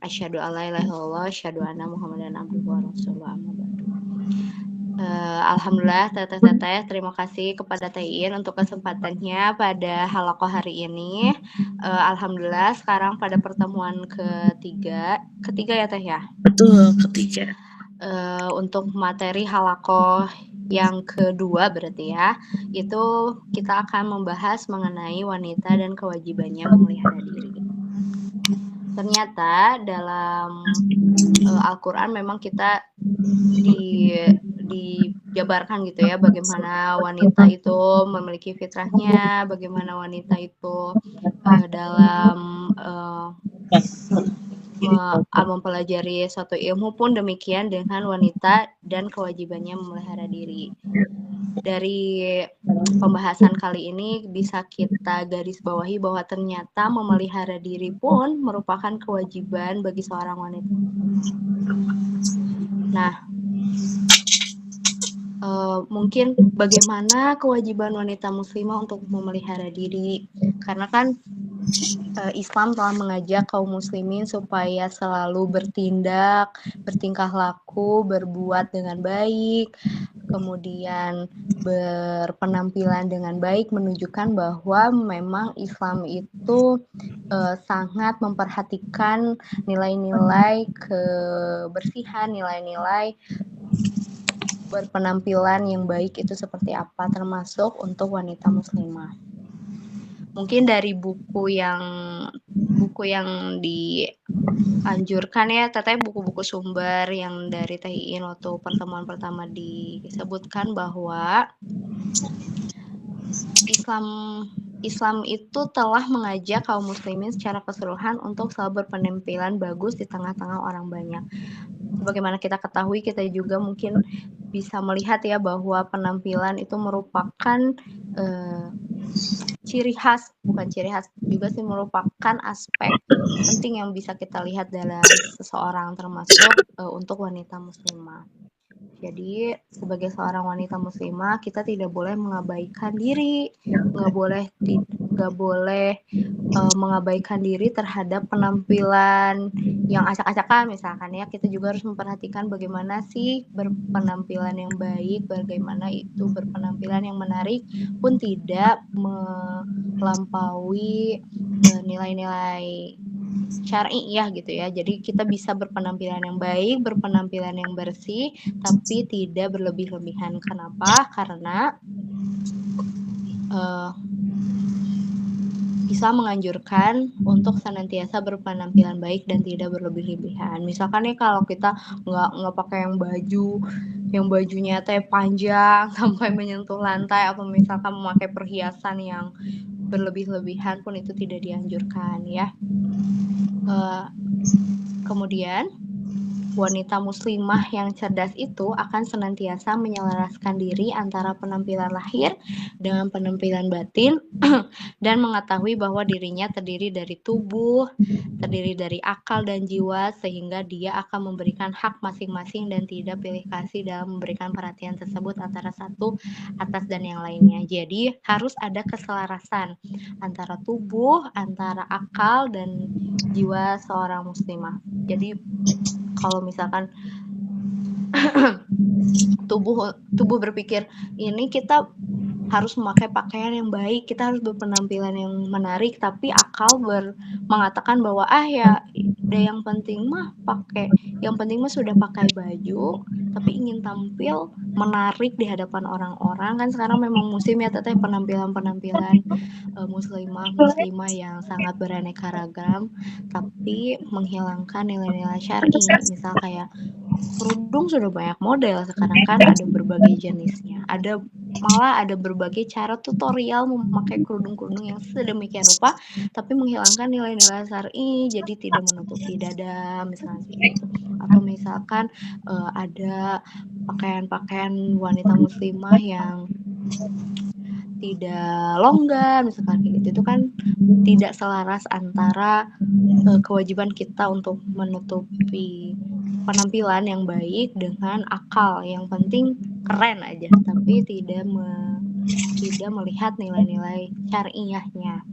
Asyhadu alla ilaha illallah, asyhadu anna Muhammadan abduhu wa rasuluhu, amma ba'du. Alhamdulillah teteh-teteh, terima kasih kepada Teh Iin untuk kesempatannya pada halaqah hari ini. Alhamdulillah sekarang pada pertemuan ketiga ya Teh ya. Betul, ketiga. Untuk materi halaqah yang kedua berarti ya, itu kita akan membahas mengenai wanita dan kewajibannya memelihara diri. Ternyata dalam Al-Quran memang kita dijabarkan gitu ya, bagaimana wanita itu memiliki fitrahnya, bagaimana wanita itu dalam mempelajari suatu ilmu pun demikian dengan wanita dan kewajibannya memelihara diri. Dari pembahasan kali ini bisa kita garis bawahi bahwa ternyata memelihara diri pun merupakan kewajiban bagi seorang wanita. Nah, mungkin bagaimana kewajiban wanita muslimah untuk memelihara diri, karena kan Islam telah mengajak kaum muslimin supaya selalu bertindak, bertingkah laku, berbuat dengan baik, kemudian berpenampilan dengan baik, menunjukkan bahwa memang Islam itu sangat memperhatikan nilai-nilai kebersihan, nilai-nilai berpenampilan yang baik itu seperti apa, termasuk untuk wanita muslimah. Mungkin dari buku yang dianjurkan ya Teteh, buku-buku sumber yang dari Teh Iin waktu pertemuan pertama disebutkan bahwa Islam itu telah mengajak kaum muslimin secara keseluruhan untuk selalu berpenampilan bagus di tengah-tengah orang banyak. Sebagaimana kita ketahui, kita juga mungkin bisa melihat ya bahwa penampilan itu merupakan bukan ciri khas juga sih, merupakan aspek penting yang bisa kita lihat dalam seseorang, termasuk untuk wanita muslimah. Jadi sebagai seorang wanita muslimah, kita tidak boleh mengabaikan diri, nggak boleh mengabaikan diri terhadap penampilan yang acak-acakan misalkan ya. Kita juga harus memperhatikan bagaimana sih berpenampilan yang baik, bagaimana itu berpenampilan yang menarik, pun tidak melampaui nilai-nilai syar'i ya gitu ya. Jadi kita bisa berpenampilan yang baik, berpenampilan yang bersih, tapi tidak berlebih-lebihan. Kenapa? Karena Islam menganjurkan untuk senantiasa berpenampilan baik dan tidak berlebih-lebihan. Misalkan nih kalau kita nggak pakai yang bajunya teh panjang sampai menyentuh lantai, atau misalkan memakai perhiasan yang berlebih-lebihan pun itu tidak dianjurkan ya. Kemudian wanita muslimah yang cerdas itu akan senantiasa menyelaraskan diri antara penampilan lahir dengan penampilan batin dan mengetahui bahwa dirinya terdiri dari tubuh, terdiri dari akal dan jiwa, sehingga dia akan memberikan hak masing-masing dan tidak pilih kasih dalam memberikan perhatian tersebut antara satu atas dan yang lainnya. Jadi harus ada keselarasan antara tubuh, antara akal dan jiwa seorang muslimah. Jadi kalau misalkan tubuh berpikir ini kita harus memakai pakaian yang baik, kita harus berpenampilan yang menarik, tapi akal mengatakan bahwa ya yang penting mah sudah pakai baju, tapi ingin tampil menarik di hadapan orang-orang. Kan sekarang memang musim ya Teteh, penampilan muslimah yang sangat beraneka ragam, tapi menghilangkan nilai-nilai syar'i. Misal kayak kerudung sudah banyak model sekarang kan, ada berbagai jenisnya, malah ada berbagai cara tutorial memakai kerudung-kerudung yang sedemikian rupa, tapi menghilangkan nilai-nilai syar'i, jadi tidak menutupi dada misalnya gitu. Atau misalkan ada pakaian-pakaian wanita muslimah yang tidak longgar misalkan kayak gitu, itu kan tidak selaras antara kewajiban kita untuk menutupi penampilan yang baik dengan akal. Yang penting keren aja, tapi tidak tidak melihat nilai-nilai syariahnya.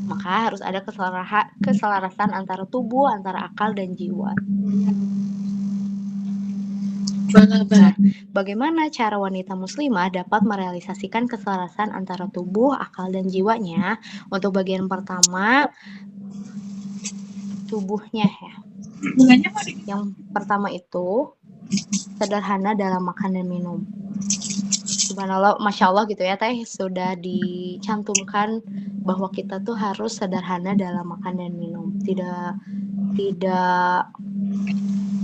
Maka harus ada keselarasan antara tubuh, antara akal dan jiwa. Nah, bagaimana cara wanita muslimah dapat merealisasikan keselarasan antara tubuh, akal, dan jiwanya? Untuk bagian pertama, tubuhnya ya. Yang pertama itu sederhana dalam makan dan minum. Subhanallah, Masya Allah gitu ya Teh, sudah dicantumkan bahwa kita tuh harus sederhana dalam makan dan minum. Tidak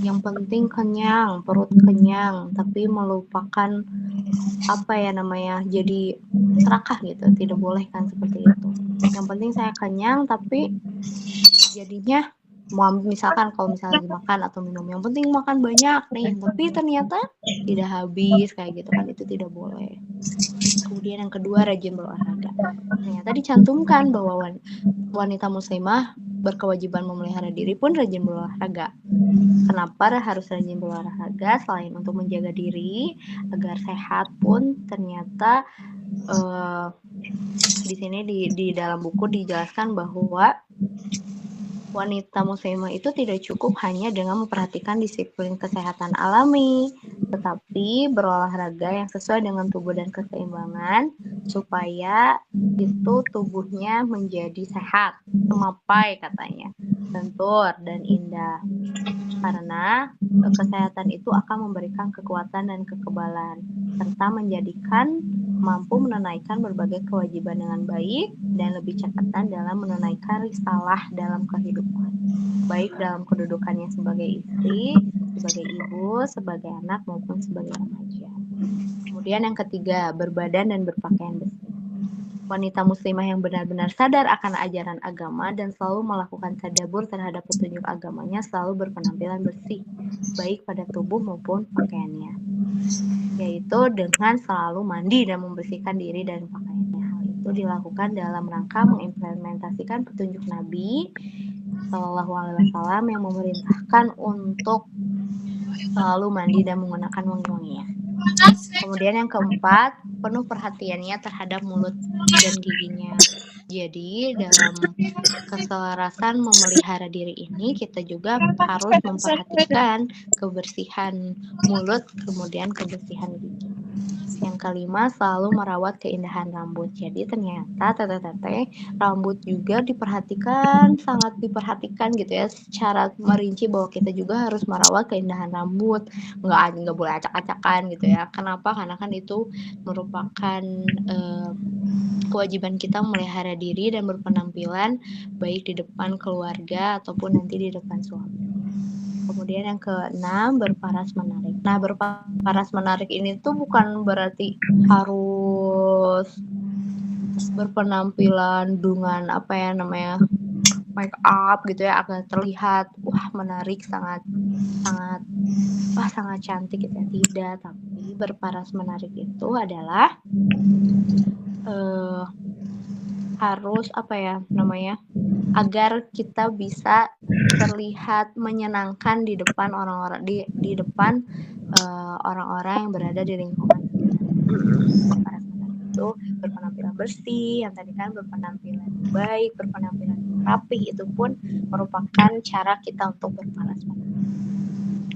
yang penting kenyang, perut kenyang, tapi melupakan apa ya namanya, jadi serakah gitu. Tidak boleh kan seperti itu. Yang penting saya kenyang, tapi jadinya misalkan kalau misalnya lagi makan atau minum, yang penting makan banyak nih, tapi ternyata tidak habis kayak gitu kan, itu tidak boleh. Kemudian yang kedua, rajin berolahraga. Ternyata dicantumkan bahwa wanita muslimah berkewajiban memelihara diri pun rajin berolahraga. Kenapa harus rajin berolahraga? Selain untuk menjaga diri agar sehat pun ternyata di sini di dalam buku dijelaskan bahwa wanita muslimah itu tidak cukup hanya dengan memperhatikan disiplin kesehatan alami, tetapi berolahraga yang sesuai dengan tubuh dan keseimbangan supaya itu tubuhnya menjadi sehat, semapai katanya, lentur dan indah. Karena kesehatan itu akan memberikan kekuatan dan kekebalan, serta menjadikan mampu menunaikan berbagai kewajiban dengan baik dan lebih cekatan dalam menunaikan risalah dalam kehidupan, baik dalam kedudukannya sebagai istri, sebagai ibu, sebagai anak, maupun sebagai remaja. Kemudian yang ketiga, berbadan dan berpakaian bersih. Wanita muslimah yang benar-benar sadar akan ajaran agama dan selalu melakukan tadabbur terhadap petunjuk agamanya selalu berpenampilan bersih, baik pada tubuh maupun pakaiannya, yaitu dengan selalu mandi dan membersihkan diri dan pakaiannya. Hal itu dilakukan dalam rangka mengimplementasikan petunjuk Nabi Shallallahu Alaihi Wasallam yang memerintahkan untuk selalu mandi dan menggunakan wangi-wangian. Kemudian yang keempat, penuh perhatiannya terhadap mulut dan giginya. Jadi dalam keselarasan memelihara diri ini, kita juga harus memperhatikan kebersihan mulut, kemudian kebersihan gigi. Yang kelima, selalu merawat keindahan rambut. Jadi ternyata teteh-teteh, rambut juga diperhatikan, sangat diperhatikan gitu ya, secara merinci bahwa kita juga harus merawat keindahan rambut. Nggak boleh acak-acakan gitu ya. Kenapa? Karena kan itu merupakan kewajiban kita memelihara diri dan berpenampilan baik di depan keluarga ataupun nanti di depan suami. Kemudian yang keenam, berparas menarik. Nah, berparas menarik ini tuh bukan berarti harus berpenampilan dengan apa ya namanya, make up gitu ya, agar terlihat wah menarik, sangat cantik gitu ya. Tidak, tapi berparas menarik itu adalah harus apa ya namanya, agar kita bisa terlihat menyenangkan di depan orang-orang, di depan orang-orang yang berada di lingkungan sekitar. Itu berpenampilan bersih, yang tadi kan berpenampilan baik, berpenampilan rapi, itu pun merupakan cara kita untuk berparas menarik.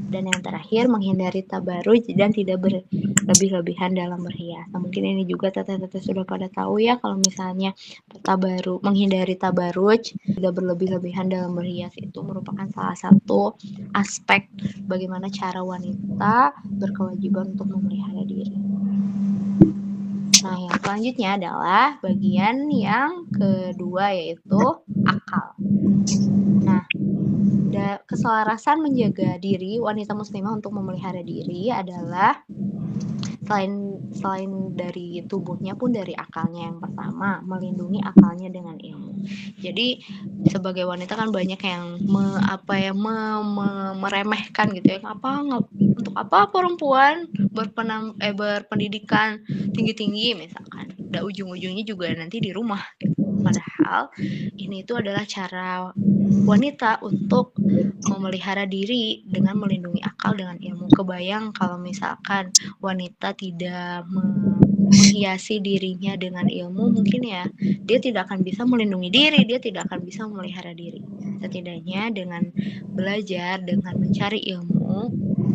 Dan yang terakhir, menghindari tabaruj dan tidak berlebih-lebihan dalam berhias. Nah, mungkin ini juga teteh-teteh sudah pada tahu ya, kalau misalnya menghindari tabaruj, tidak berlebih-lebihan dalam berhias, itu merupakan salah satu aspek bagaimana cara wanita berkewajiban untuk memelihara diri. Nah, yang selanjutnya adalah bagian yang kedua, yaitu akal. Nah, keselarasan menjaga diri wanita muslimah untuk memelihara diri adalah selain dari tubuhnya pun dari akalnya. Yang pertama, melindungi akalnya dengan ilmu. Jadi sebagai wanita kan banyak yang meremehkan gitu ya, untuk apa perempuan berpendidikan tinggi-tinggi misalkan, ujung-ujungnya juga nanti di rumah gitu. Padahal ini itu adalah cara wanita untuk memelihara diri dengan melindungi akal dengan ilmu. Kebayang kalau misalkan wanita tidak menghiasi dirinya dengan ilmu, mungkin ya dia tidak akan bisa melindungi diri, dia tidak akan bisa memelihara diri. Setidaknya dengan belajar, dengan mencari ilmu,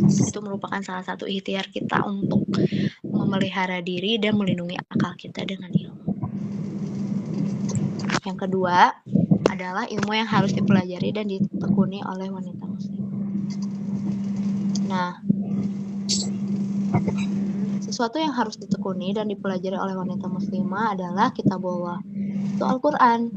itu merupakan salah satu ikhtiar kita untuk memelihara diri dan melindungi akal kita dengan ilmu. Yang kedua adalah ilmu yang harus dipelajari dan ditekuni oleh wanita muslim. Nah, sesuatu yang harus ditekuni dan dipelajari oleh wanita muslimah adalah kitabullah, itu Al-Quran.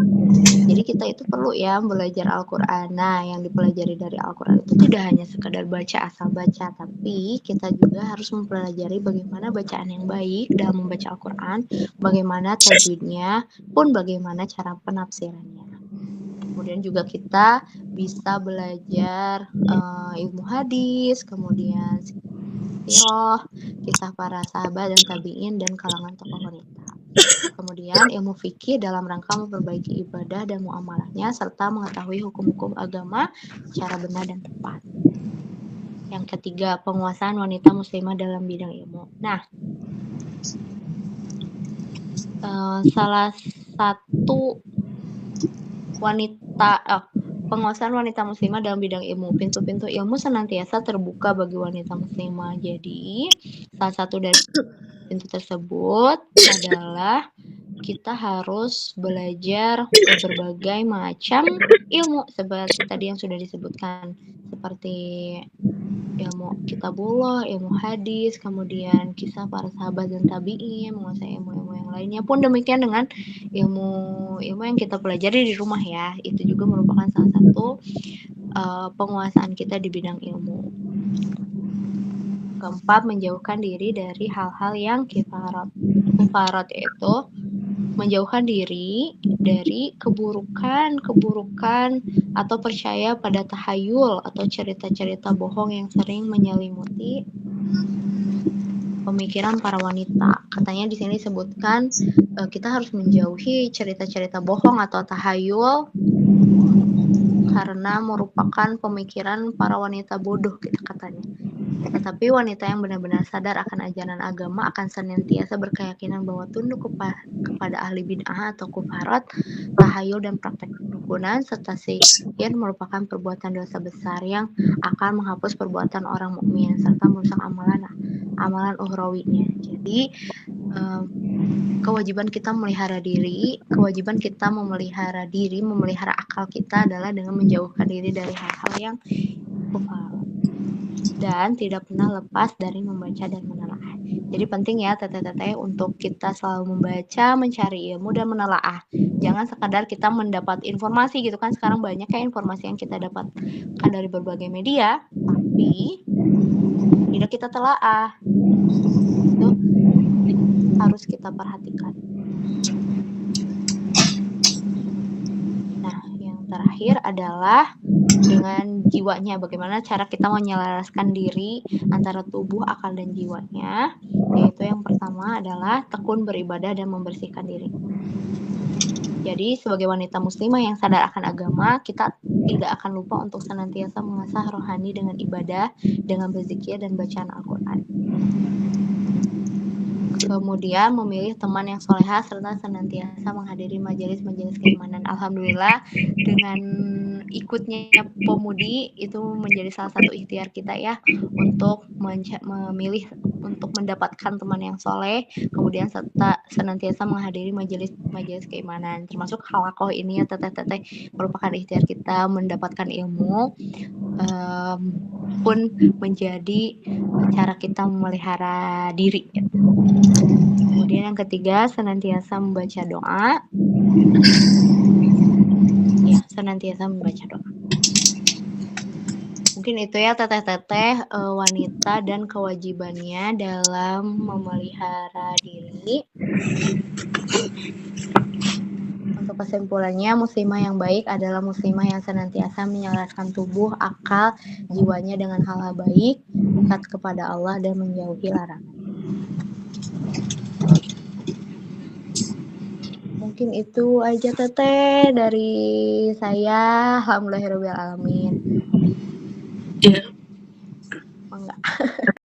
Jadi kita itu perlu ya belajar Al-Quran. Nah, yang dipelajari dari Al-Quran itu tidak hanya sekadar baca asal baca, tapi kita juga harus mempelajari bagaimana bacaan yang baik dalam membaca Al-Quran, bagaimana tajwidnya, pun bagaimana cara penafsirannya. Kemudian juga kita bisa belajar ilmu hadis, kemudian sirah, kisah para sahabat dan tabi'in dan kalangan tokoh wanita. Kemudian ilmu fikih dalam rangka memperbaiki ibadah dan muamalahnya serta mengetahui hukum-hukum agama secara benar dan tepat. Yang ketiga, penguasaan wanita muslimah dalam bidang ilmu. Nah, salah satu penguasaan wanita muslimah dalam bidang ilmu. Pintu-pintu ilmu senantiasa terbuka bagi wanita muslimah. Jadi, salah satu dari pintu tersebut adalah kita harus belajar berbagai macam ilmu seperti tadi yang sudah disebutkan, seperti ilmu kitabullah, ilmu hadis, kemudian kisah para sahabat dan tabi'in, menguasai ilmu-ilmu yang lainnya. Pun demikian dengan ilmu yang kita pelajari di rumah ya, itu juga merupakan salah satu penguasaan kita di bidang ilmu. Keempat, menjauhkan diri dari hal-hal yang kifarat. Kifarat itu menjauhkan diri dari keburukan atau percaya pada tahayul atau cerita-cerita bohong yang sering menyelimuti pemikiran para wanita. Katanya di sini disebutkan kita harus menjauhi cerita-cerita bohong atau tahayul karena merupakan pemikiran para wanita bodoh, katanya. Tetapi wanita yang benar-benar sadar akan ajaran agama akan senantiasa berkeyakinan bahwa tunduk kepada ahli bid'ah atau kufarat, tahayul dan praktek kedukunan serta sihir merupakan perbuatan dosa besar yang akan menghapus perbuatan orang mukmin serta merusak amalan ukhrawinya. Jadi kewajiban kita memelihara diri, memelihara akal kita adalah dengan menjauhkan diri dari hal-hal yang kufar dan tidak pernah lepas dari membaca dan menelaah. Jadi penting ya teteh-teteh untuk kita selalu membaca, mencari ilmu dan menelaah. Jangan sekadar kita mendapat informasi gitu kan, sekarang banyak ya informasi yang kita dapatkan dari berbagai media, tapi tidak kita telaah. Itu harus kita perhatikan. Nah, yang terakhir adalah dengan jiwanya, bagaimana cara kita menyelaraskan diri antara tubuh, akal, dan jiwanya, yaitu yang pertama adalah tekun beribadah dan membersihkan diri. Jadi sebagai wanita muslimah yang sadar akan agama, kita tidak akan lupa untuk senantiasa mengasah rohani dengan ibadah, dengan berzikir dan bacaan Al-Quran. Kemudian memilih teman yang solehah serta senantiasa menghadiri majelis-majelis keimanan. Alhamdulillah dengan ikutnya Pomudi itu menjadi salah satu ikhtiar kita ya untuk memilih untuk mendapatkan teman yang soleh, kemudian serta senantiasa menghadiri majelis keimanan, termasuk halakoh ini ya teteh-teteh merupakan ikhtiar kita mendapatkan ilmu, pun menjadi cara kita memelihara diri. Kemudian yang ketiga, senantiasa membaca doa. Ya, senantiasa membaca doa. Mungkin itu ya teteh-teteh wanita dan kewajibannya dalam memelihara diri. Untuk kesimpulannya, muslimah yang baik adalah muslimah yang senantiasa menyelaraskan tubuh, akal, jiwanya dengan hal-hal baik, dekat kepada Allah dan menjauhi larangan. Mungkin itu aja teteh dari saya. Alhamdulillahirobbilalamin. Ya,